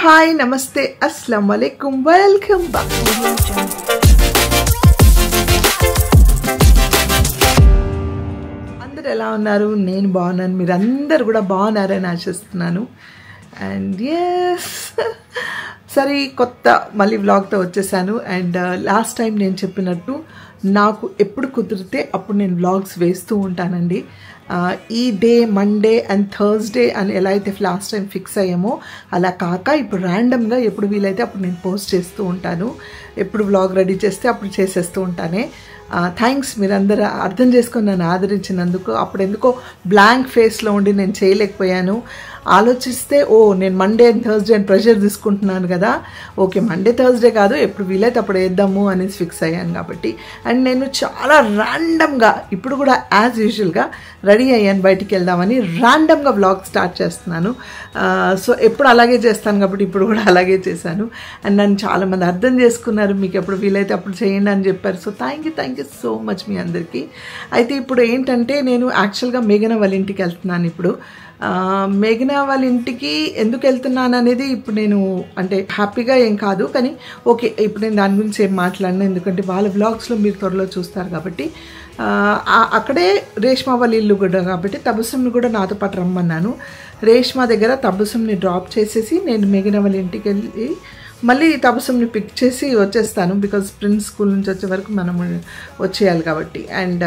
Hi నమస్తే అస్సలాము అలైకుం welcome back. అందరు ఎలా ఉన్నారు? నేను బాగున్నాను, మీరు అందరు కూడా బాగున్నారని ఆశిస్తున్నాను. అండ్ ఎస్ సరే, కొత్త మళ్ళీ వ్లాగ్తో వచ్చేసాను. అండ్ లాస్ట్ టైం నేను చెప్పినట్టు నాకు ఎప్పుడు కుదిరితే అప్పుడు నేను వ్లాగ్స్ వేస్తూ ఉంటానండి. ఈ డే మండే అండ్ థర్స్డే అని ఎలా అయితే లాస్ట్ టైం ఫిక్స్ అయ్యామో అలా కాక ఇప్పుడు ర్యాండమ్గా ఎప్పుడు వీలైతే అప్పుడు నేను పోస్ట్ చేస్తూ ఉంటాను. ఎప్పుడు వ్లాగ్ రెడీ చేస్తే అప్పుడు చేసేస్తూ ఉంటానే. థ్యాంక్స్, మీరందరూ అర్థం చేసుకొని నన్ను ఆదరించినందుకు. అప్పుడు ఎందుకో బ్లాంక్ ఫేస్లో ఉండి నేను చేయలేకపోయాను. ఆలోచిస్తే నేను మండే అండ్ థర్స్డే అని ప్రెషర్ తీసుకుంటున్నాను కదా, ఓకే మండే థర్స్డే కాదు, ఎప్పుడు వీలైతే అప్పుడు వేద్దాము అనేసి ఫిక్స్ అయ్యాను కాబట్టి. అండ్ నేను చాలా ర్యాండమ్గా ఇప్పుడు కూడా యాజ్ యూజువల్గా రెడీ అయ్యాను బయటికి వెళ్దామని, ర్యాండమ్గా వ్లాగ్ స్టార్ట్ చేస్తున్నాను. సో ఎప్పుడు అలాగే చేస్తాను కాబట్టి ఇప్పుడు కూడా అలాగే చేశాను. అండ్ నన్ను చాలామంది అర్థం చేసుకున్నారు, మీకు ఎప్పుడు వీలైతే అప్పుడు చేయండి అని చెప్పారు. So thank you so much మీ అందరికీ. అయితే ఇప్పుడు ఏంటంటే నేను యాక్చువల్గా మేఘన వాళ్ళ ఇంటికి వెళ్తున్నాను. ఇప్పుడు మేఘన వాళ్ళ ఇంటికి ఎందుకు వెళ్తున్నాను అనేది ఇప్పుడు నేను అంటే హ్యాపీగా ఏం కాదు, కానీ ఓకే ఇప్పుడు నేను దాని గురించి ఏం మాట్లాడను, ఎందుకంటే వాళ్ళ వ్లాగ్స్లో మీరు త్వరలో చూస్తారు కాబట్టి. అక్కడే రేష్మా వాళ్ళ ఇల్లు కూడా కాబట్టి తబస్సుమ్ని కూడా నాతో పాటు రమ్మన్నాను. రేష్మా దగ్గర తబస్సుమ్ని డ్రాప్ చేసేసి నేను మేఘన వాళ్ళ ఇంటికి వెళ్ళి మళ్ళీ తబస్సుమ్ని పిక్ చేసి వచ్చేస్తాను. బికాజ్ ప్రిన్స్ స్కూల్ నుంచి వచ్చే వరకు మనము వచ్చేయాలి కాబట్టి. అండ్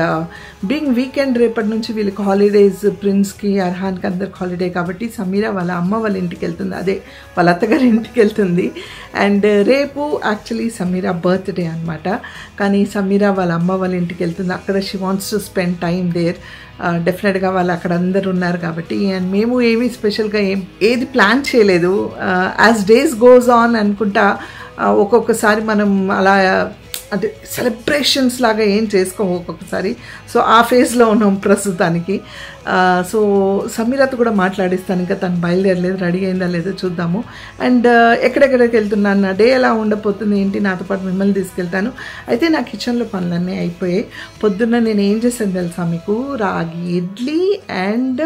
బీయింగ్ వీకెండ్ రేపటి నుంచి వీళ్ళకి హాలిడేస్, ప్రిన్స్కి అర్హాన్కి అందరికి హాలిడే కాబట్టి సమీరా వాళ్ళ అమ్మ వాళ్ళ ఇంటికి వెళ్తుంది, అదే వాళ్ళ అత్తగారి ఇంటికి వెళ్తుంది. అండ్ రేపు యాక్చువల్లీ సమీరా బర్త్డే అనమాట, కానీ సమీరా వాళ్ళ అమ్మ వాళ్ళ ఇంటికి వెళ్తుంది. అక్కడ she wants to spend time there. డెఫినెట్గా వాళ్ళు అక్కడ అందరు ఉన్నారు కాబట్టి. అండ్ మేము ఏమీ స్పెషల్గా ఏది ప్లాన్ చేయలేదు. యాజ్ డేస్ గోస్ ఆన్ అనుకుంటా ఒక్కొక్కసారి మనం అలా అంటే సెలబ్రేషన్స్ లాగా ఏం చేసుకోము ఒక్కొక్కసారి. సో ఆ ఫేజ్లో ఉన్నాం ప్రస్తుతానికి. సో సమీరాతో కూడా మాట్లాడిస్తాను, ఇంకా తను బయలుదేరలేదు, రెడీ అయిందా లేదో చూద్దాము. అండ్ ఎక్కడెక్కడికి వెళ్తున్నాను, నా డే ఎలా ఉండబోతుంది ఏంటి, నాతో పాటు మిమ్మల్ని తీసుకెళ్తాను. అయితే నా కిచెన్లో పనులన్నీ అయిపోయాయి. పొద్దున్న నేను ఏం చేశాను తెలుసా మీకు, రాగి ఇడ్లీ అండ్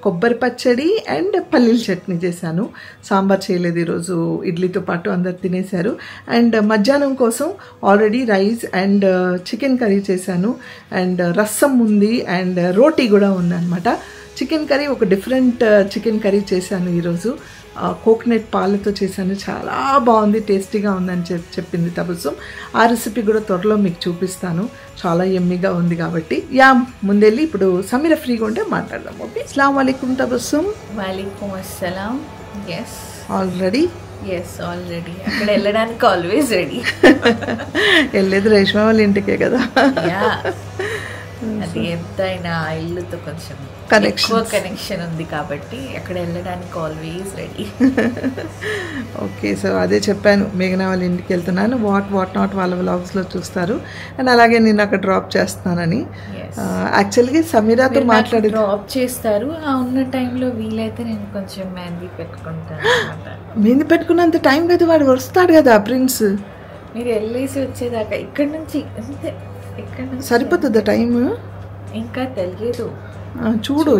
కొబ్బరి పచ్చడి అండ్ పల్లీల చట్నీ చేశాను. సాంబార్ చేయలేదు ఈరోజు, ఇడ్లీతో పాటు అందరు తినేశారు. అండ్ మధ్యాహ్నం కోసం already rice and chicken curry చేశాను. అండ్ రసం ఉంది అండ్ రోటీ కూడా ఉంది అనమాట. చికెన్ కర్రీ ఒక డిఫరెంట్ చికెన్ కర్రీ చేశాను ఈరోజు. కోకోనట్ పాలతో చేశాను, చాలా బాగుంది, టేస్టీగా ఉందని చెప్పింది తబస్సుమ్. ఆ రెసిపీ కూడా త్వరలో మీకు చూపిస్తాను, చాలా యమ్మీగా ఉంది కాబట్టి. ముందెళ్ళి ఇప్పుడు సమీరా ఫ్రీగా ఉంటే మాట్లాడదాం. ఓకే, అస్సలాము అలైకుం తబస్సుమ్. వాలేకుమ్ అస్సలాం. ఎస్ ఆల్రెడీ ఆల్రెడీ అక్కడ వెళ్ళడానికి ఆల్వేస్ రెడీ. వెళ్ళేది రేష్మా వాళ్ళ ఇంటికే కదా. అది ఎంతైనా ఇల్లుతో కొంచెం కనెక్షన్ ఉంది కాబట్టి అక్కడ వెళ్ళడానికి ఆల్వేస్ రెడీ. ఓకే, సో అదే చెప్పాను, మేఘనా వాళ్ళ ఇంటికి వెళ్తున్నాను, వాట్ నాట్ వాళ్ళ వ్లాగ్స్లో చూస్తారు. అండ్ అలాగే నేను అక్కడ డ్రాప్ చేస్తున్నానని. యాక్చువల్గా సమీరాతో మాట్లాడి డ్రాప్ చేస్తారు. ఉన్న టైంలో వీలైతే నేను కొంచెం మెహందీ పెట్టుకుంటాను. మెహందీ పెట్టుకున్నంత టైం కదా, వాడు వస్తాడు కదా ప్రిన్స్. మీరు వెళ్ళేసి వచ్చేదాకా ఇక్కడ నుంచి అంతే, ఇక్కడ నుంచి సరిపోతుందా టైం? ఇంకా తెలియదు, చూడు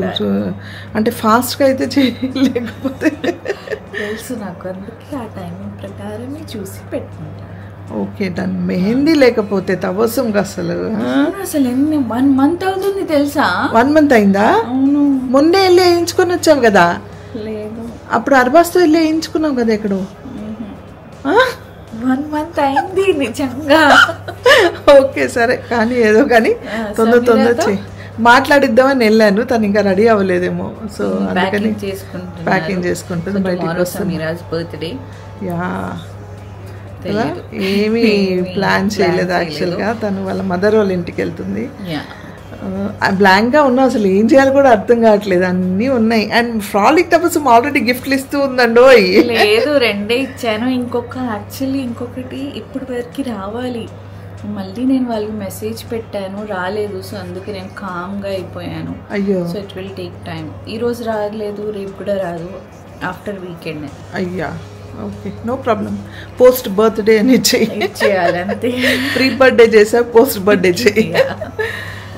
అంటే ఫాస్ట్గా అయితే చేయలేకపోతే తెలుసు నాకు, అందుకే ఆ టైమింగ్ ప్రకారమే చూసి పెట్టుకుంటాను. Okay done. మెహందీ లేకపోతే తబస్సుమ్కి అసలు ఎన్ని 1 month అవుతుంది తెలుసా? 1 month అయిందా? అవును, మొన్నే వెళ్ళి వేయించుకొని వచ్చావు కదా. లేదు, అప్పుడు అర్బాస్తో వెళ్ళి వేయించుకున్నావు కదా ఎక్కడో. 1 month అయింది నిజంగా. ఓకే సరే, కానీ ఏదో కానీ తొందర మాట్లాడిద్దామని వెళ్ళాను, తను ఇంకా రెడీ అవ్వలేదేమో. సో అందుకని ప్యాకింగ్ చేసుకుంటుంది బయటికి వస్తుంది. బర్త్డే ఏమీ ప్లాన్ చేయలేదు యాక్చువల్గా. తను వాళ్ళ మదర్ వాళ్ళ ఇంటికి వెళ్తుంది. బ్లాంక్గా ఉన్నా, అసలు ఏం చేయాలి కూడా అర్థం కావట్లేదు, అన్నీ ఉన్నాయి. అండ్ ఫ్రాలిక్ తపస్సు ఆల్రెడీ గిఫ్ట్లు ఇస్తూ ఉందండో. లేదు, 2 ఇచ్చాను, ఇంకొకటి ఇప్పుడు వరకు రావాలి. మళ్ళీ నేను వాళ్ళకి మెసేజ్ పెట్టాను, రాలేదు. సో అందుకే నేను కామ్గా అయిపోయాను. అయ్యో, so it will take time. ఈరోజు రాలేదు, రేపు కూడా రాదు, ఆఫ్టర్ వీకెండ్. అయ్యా, okay no problem. Post birthday అని ఇచ్చేయాలి అంతే. ప్రీ బర్త్డే చేసా, పోస్ట్ బర్త్డే చేయి.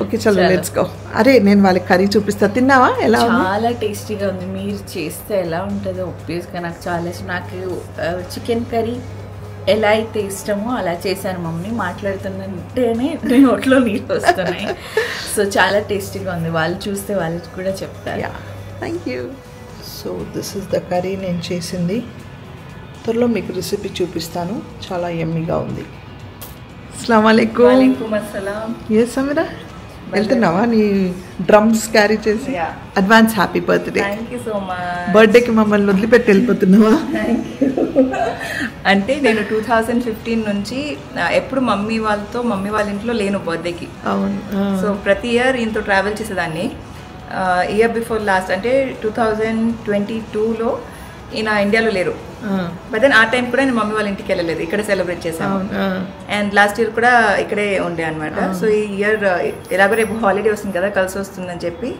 ఓకే చలో లెట్స్ గో. అరే నేను వాళ్ళకి కర్రీ చూపిస్తా, తిన్నావా? ఎలా ఉంది? చాలా టేస్టీగా ఉంది. మీరు చేస్తే ఎలా ఉంటుందో ఒబ్వియస్గా నాకు చాలా ఇష్టం. నాకు చికెన్ కర్రీ ఎలా అయితే ఇష్టమో అలా చేశాను మమ్మీ. మాట్లాడుతుంటేనే నోట్లో నీళ్ళు వస్తున్నాయి. సో చాలా టేస్టీగా ఉంది. వాళ్ళు చూస్తే వాళ్ళకి కూడా చెప్తారు. Thank you. So this is the curry నేను చేసింది. త్వరలో మీకు రెసిపీ చూపిస్తాను. చాలా యమ్మీగా ఉంది. అస్సలాము అలైకుం. వాలేకుం అస్సలాం. ఏ సమీరా వెళ్తున్నావా నీ డ్రమ్స్ క్యారీ చేసి? Advance happy birthday. Thank you so much. బర్త్డేకి మమ్మల్ని వదిలిపెట్టి వెళ్ళిపోతున్నావా? Thank you. అంటే నేను 2015 నుంచి ఎప్పుడు మమ్మీ వాళ్ళ ఇంట్లో లేను బర్త్డేకి. అవును. సో ప్రతి ఇయర్ ఈయనతో ట్రావెల్ చేసేదాన్ని. ఇయర్ బిఫోర్ లాస్ట్ అంటే 2022లో ఈయన ఇండియాలో లేరు. బట్ దెన్ ఆ టైం కూడా నేను మమ్మీ వాళ్ళ ఇంటికి వెళ్ళలేదు, ఇక్కడ సెలబ్రేట్ చేశాను. అండ్ లాస్ట్ ఇయర్ కూడా ఇక్కడే ఉండే అనమాట. సో ఈ ఇయర్ ఎలాగో రేపు హాలిడే వస్తుంది కదా, కలిసి వస్తుందని చెప్పి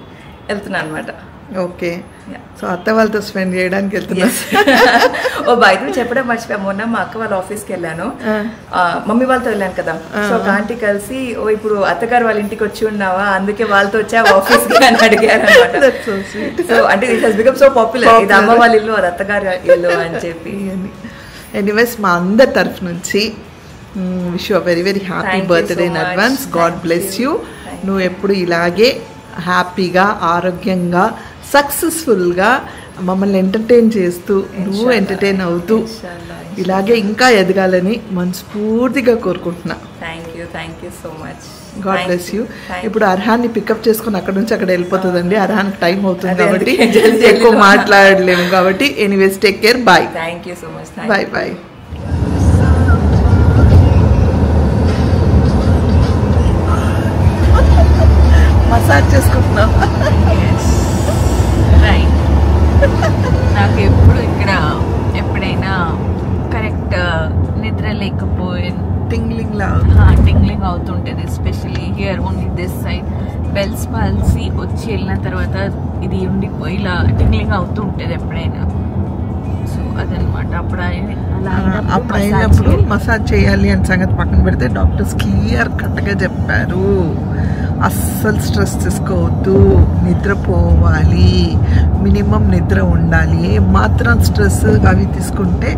వెళ్తున్నాను అనమాట. ఓకే. సో అత్త వాళ్ళతో స్పెండ్ చేయడానికి వెళ్తున్నా. ఓ బయట చెప్పడం మర్చిపోయా. మొన్న మా అక్క వాళ్ళ ఆఫీస్కి వెళ్ళాను, మమ్మీ వాళ్ళతో వెళ్ళాను కదా. సో ఒక ఆంటీ కలిసి ఓ ఇప్పుడు అత్తగారు వాళ్ళ ఇంటికి వచ్చి ఉన్నావా, అందుకే వాళ్ళతో వచ్చా ఆఫీస్కి అని అడిగారు అనమాట. సో అంటే it has become so popular, ఇది అమ్మ వాళ్ళ ఇల్లు అది అత్తగారు ఇల్లు అని చెప్పి. ఎనీవేస్ మా అందరి తరఫు నుంచి wish you very very happy birthday in advance. God bless you. నువ్వు ఎప్పుడు ఇలాగే హ్యాపీగా ఆరోగ్యంగా సక్సెస్ఫుల్గా మమ్మల్ని ఎంటర్టైన్ చేస్తూ నువ్వు ఎంటర్టైన్ అవుతూ ఇలాగే ఇంకా ఎదగాలని మనస్ఫూర్తిగా కోరుకుంటున్నా. Thank you so much. God bless you. ఇప్పుడు అర్హాన్ని పికప్ చేసుకుని అక్కడ నుంచి అక్కడ వెళ్ళిపోతుందండి. అర్హాన్కి టైం అవుతుంది కాబట్టి ఎక్కువ మాట్లాడలేము కాబట్టి anyways take care. Bye. Thank you so much. Bye bye. Massage చేసుకుంటున్నాం. రైట్. నాకు ఎప్పుడు ఇక్కడ ఎప్పుడైనా కరెక్ట్ నిద్ర లేకపోయి టింగ్లింగ్ అవుతుంటుంది. Especially here only this side Bell's palsy వచ్చి వెళ్ళిన తర్వాత ఇది ఉండిపోయి ఇలా టింగ్లింగ్ అవుతూ ఉంటుంది ఎప్పుడైనా. సో అదనమాట. అప్పుడు అయినప్పుడు మసాజ్ చేయాలి అని సంగతి పక్కన పెడితే డాక్టర్స్ క్లియర్ కట్గా చెప్పారు, అస్సలు స్ట్రెస్ తీసుకోవద్దు, నిద్రపోవాలి, మినిమం నిద్ర ఉండాలి. మాత్రం స్ట్రెస్ అవి తీసుకుంటే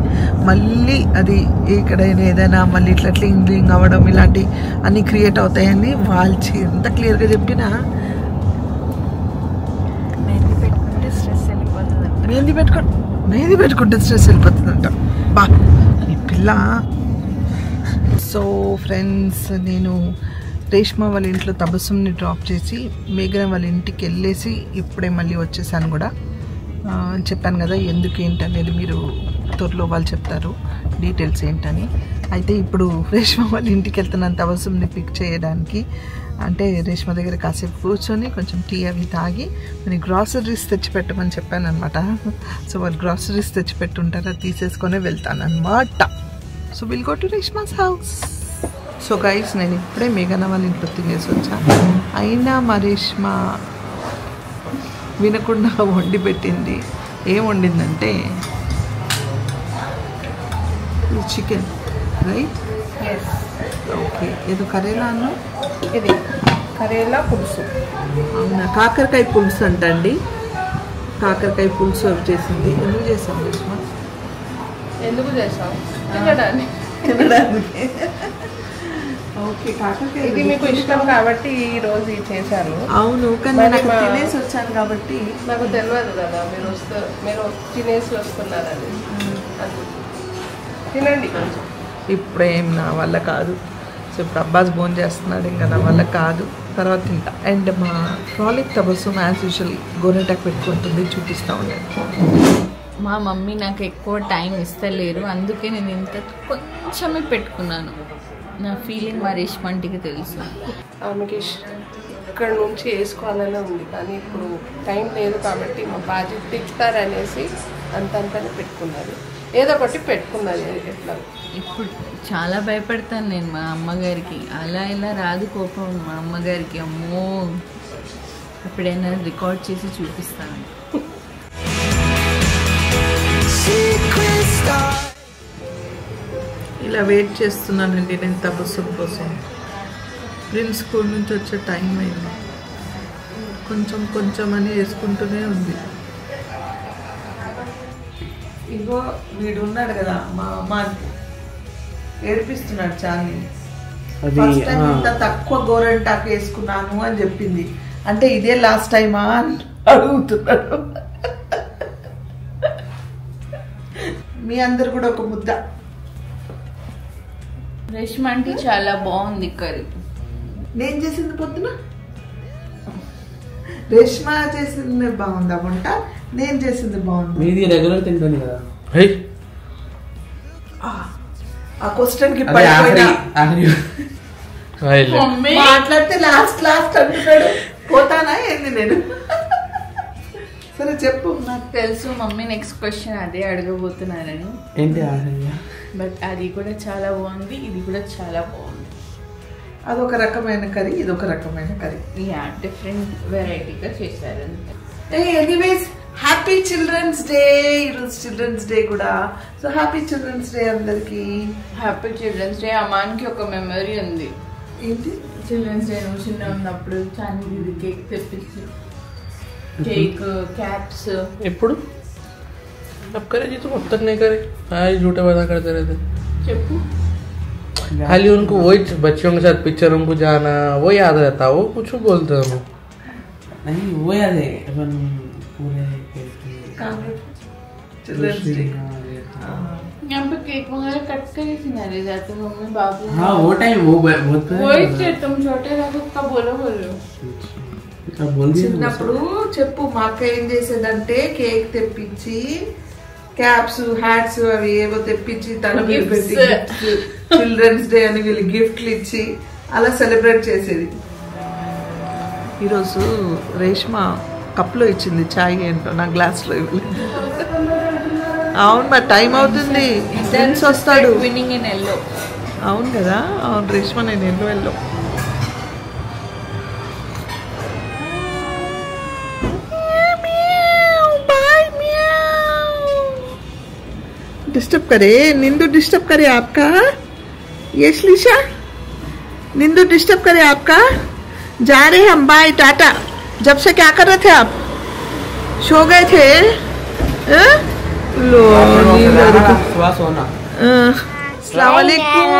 మళ్ళీ అది ఎక్కడైనా ఏదైనా మళ్ళీ ఇట్లా క్లీనింగ్ అవ్వడం ఇలాంటి అన్నీ క్రియేట్ అవుతాయని వాళ్ళు ఎంత క్లియర్గా చెప్పినా మెహందీ పెట్టుకుంటే స్ట్రెస్ వెళ్ళిపోతుందంట. బా అని పిల్ల. సో ఫ్రెండ్స్, నేను రేష్మా వాళ్ళ ఇంట్లో తబస్సుని డ్రాప్ చేసి మేఘన వాళ్ళ ఇంటికి వెళ్ళేసి ఇప్పుడే మళ్ళీ వచ్చేసాను కూడా. చెప్పాను కదా ఎందుకు ఏంటనేది మీరు త్వరలో వాళ్ళు చెప్తారు డీటెయిల్స్ ఏంటని. అయితే ఇప్పుడు రేష్మా వాళ్ళ ఇంటికి వెళ్తున్నాను తబస్సుని పిక్ చేయడానికి. అంటే రేష్మా దగ్గర కాసేపు కూర్చొని కొంచెం టీ అవి తాగి నేను గ్రాసరీస్ తెచ్చిపెట్టమని చెప్పాను అనమాట. సో వాళ్ళు గ్రాసరీస్ తెచ్చిపెట్టుంటారు, అది తీసేసుకొని వెళ్తాను అనమాట. So will go to Reshma's house. So guys, నేను ఇప్పుడే మేఘన వాళ్ళ ఇంట్లో తినేసి వచ్చాను. అయినా మా రేష్మా వినకుండా వండి పెట్టింది. ఏం వండిందంటే చికెన్, రైట్? ఓకే. ఏదో కరేలా అన్నా, ఇది కరేలా పులుసు. అవునా? కాకరకాయ పులుసు అంటండి. కాకరకాయ పులుసు సర్వ్ చేసింది. ఎందుకు చేసాం రేష్మా? ఎందుకు చేసాం? తినడానికి. ఓకే. కాకరకాయ ఇది మీకు ఇష్టం కాబట్టి ఈ రోజు ఇది చేశాను. అవును, కానీ నేను అక్కడ తినేసి వచ్చాను కాబట్టి నాకు తెలియదు కదా మీరు తినేసి వస్తున్నారు. అది తినండి కొంచెం. ఇప్పుడేం నా వల్ల కాదు. సో ఇప్పుడు అబ్బాస్ భోజనం చేస్తున్నాడు, ఇంకా నా వల్ల కాదు, తర్వాత తింటా. అండ్ మా ఫ్రాలిక్ తబస్సుమ్ యాజ్ యూజువల్ గోరెటాకు పెట్టుకుంటుంది, చూపిస్తూ ఉన్నాను. మా మమ్మీ నాకు ఎక్కువ టైం ఇస్తలేరు, అందుకే నేను ఇంత కొంచెమే పెట్టుకున్నాను. నా ఫీలింగ్ మా రేష్మంటికి తెలుసు. ఆమెకి ఇక్కడ నుంచి వేసుకోవాలనే ఉంది, కానీ ఇప్పుడు టైం లేదు కాబట్టి మా బాధ్యత తిప్పుతారనేసి అంతంతనే పెట్టుకున్నది. ఏదో ఒకటి పెట్టుకున్నది. ఎట్లా ఇప్పుడు చాలా భయపడతాను నేను మా అమ్మగారికి. అలా ఇలా రాదు కోపం మా అమ్మగారికి. అమ్మో, ఎప్పుడైనా రికార్డ్ చేసి చూపిస్తాను. ఇలా వెయిట్ చేస్తున్నానండి నేను తబస్సుమ్ కోసం. ప్రిన్స్ స్కూల్ నుంచి వచ్చే టైం అయింది. కొంచెం కొంచెం అని వేసుకుంటూనే ఉంది. ఇగో వీడు ఉన్నాడు కదా మా అమ్మ ఏడిపిస్తున్నాడు చాలని. ఫస్ట్ టైం ఇంత తక్కువ గోరంటాకు వేసుకున్నాను అని చెప్పింది. అంటే ఇదే లాస్ట్ టైమా అని అడుగుతున్నాడు. మీ అందరు కూడా ఒక ముద్ద. రేష్మ అంటే చాలా బాగుంది కర్రీ. నేను చేసింది పొద్దున రేష్మ చేసింది బాగుందా వంట, నేను చేసింది బాగుంది. మీది రెగ్యులర్ తింటుంది కదా. ఆ క్వశ్చన్ కి మాట్లాడితే లాస్ట్ అంటున్నాడు. పోతానా ఏంది నేను? సరే చెప్పు. నాకు తెలుసు మమ్మీ నెక్స్ట్ క్వశ్చన్ అదే అడగబోతున్నారని. ఏంటి? బట్ అది కూడా చాలా బాగుంది, ఇది కూడా చాలా బాగుంది. అదొక రకమైన కర్రీ, ఇదొక రకమైన కర్రీ. డిఫరెంట్ వెరైటీగా చేశారు. Anyways happy children's day. ఈరోజు చిల్డ్రన్స్ డే కూడా. సో హ్యాపీ చిల్డ్రన్స్ డే అందరికి. Happy children's day. అమ్మానికి ఒక మెమరీ ఉంది. ఏంటి? చిల్డ్రన్స్ డే నువ్వు చిన్న ఉన్నప్పుడు చాందీ కేక్ తెప్పించి केक कैप्स एప్పుడు अब करे जी तुम अब तक नहीं करे आज झूठे वादा करते रहते चप्पू खाली उनको वही बच्चों के साथ पिक्चर उनको जाना वो याद रहता वो कुछ बोलते हैं नहीं वो याद है अपन पूरे चिल्ड्रंस डे यहाँ पे केक वगैरह कट कर ही सिनारे जाते मम्मी बाबू. हाँ वो टाइम वो बहुत वही तुम छोटे थे कब बोलो చిన్నప్పుడు చెప్పు. మా అక్క ఏం చేసేదంటే కేక్ తెప్పించి క్యాప్స్ హ్యాట్స్ అవి ఏవో తెప్పించి తన మీద పెట్టి చిల్డ్రన్స్ డే అని వీళ్ళు గిఫ్ట్లు ఇచ్చి అలా సెలబ్రేట్ చేసేది. ఈరోజు రేష్మ కప్లో ఇచ్చింది చాయ్ ఏంటో నా గ్లాస్లో ఇవ్వలేదు. అవును మరి టైం అవుతుంది. ఫ్రెండ్స్ వస్తాడు. Winnowing in yellow. అవును కదా. అవును రేష్మ నేను ఎల్లో डिस्टर्ब करे. निंदू डिस्टर्ब करे आपका. ये श्लीषा निंदू डिस्टर्ब करे आपका. जा रहे हम. बाय टाटा. जब से क्या कर रहे थे आप? सो गए थे? लो अस्सलाम वालेकुम.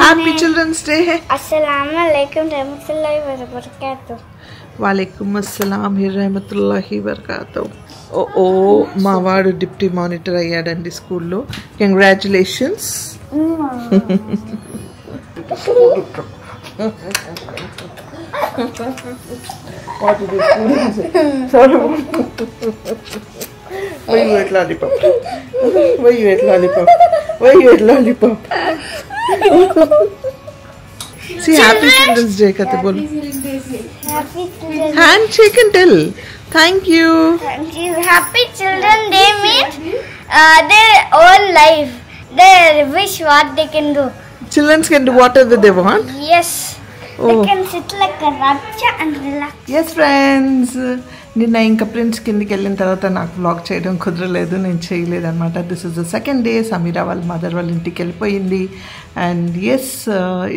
हैप्पी चिल्ड्रंस डे है. अस्सलाम वालेकुम रहमतुल्लाहि व बरकातहू. वालेकुम अस्सलाम रहमतुल्लाहि वबरकातहू. ఓ మా వాడు డిప్యూటీ మానిటర్ అయ్యాడండి స్కూల్లో. Congratulations. See, happy Children's Day kate bolo. Happy Children's Handshake and tell. Thank you. Thank you. Happy Children's Day means their own life. They wish what they can do. Children can do whatever they want. Yes. Oh. They can sit like a raja and relax. Yes friends. నిన్న ఇంకా prince కిందికి వెళ్ళిన తర్వాత నాకు vlog చేయడం కుదరలేదు, నేను చేయలేదన్నమాట. This is the second day. Sameera వాళ్ళ మదర్ వాళ్ళ ఇంటికి వెళ్ళిపోయింది. And as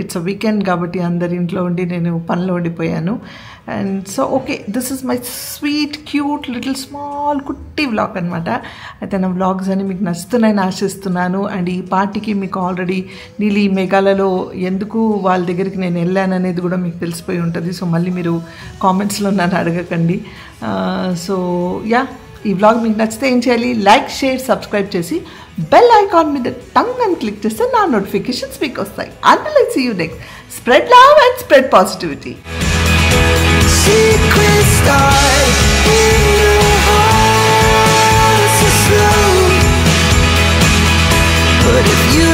it's a weekend కాబట్టి అందరి ఇంట్లో ఉండి నేను పనిలో ఉండిపోయాను. And so okay, this is my sweet cute little small కుట్టి వ్లాగ్ అనమాట. అయితే నా వ్లాగ్స్ అని మీకు నచ్చుతున్నాయని ఆశిస్తున్నాను. అండ్ ఈ పార్టీకి మీకు ఆల్రెడీ నీలి మేఘాలలో ఎందుకు వాళ్ళ దగ్గరికి నేను వెళ్ళాను అనేది కూడా మీకు తెలిసిపోయి ఉంటుంది. సో మళ్ళీ మీరు కామెంట్స్లో నన్ను అడగకండి. సో యా, ఈ వ్లాగ్ మీకు నచ్చితే ఏం చేయాలి? లైక్, షేర్, సబ్స్క్రైబ్ చేసి బెల్ ఐకాన్ మీద టంగ్ అని క్లిక్ చేస్తే నా నోటిఫికేషన్స్ మీకు వస్తాయి. Until I see you next, spread love and spread positivity. Secret start in your heart so slow, but if you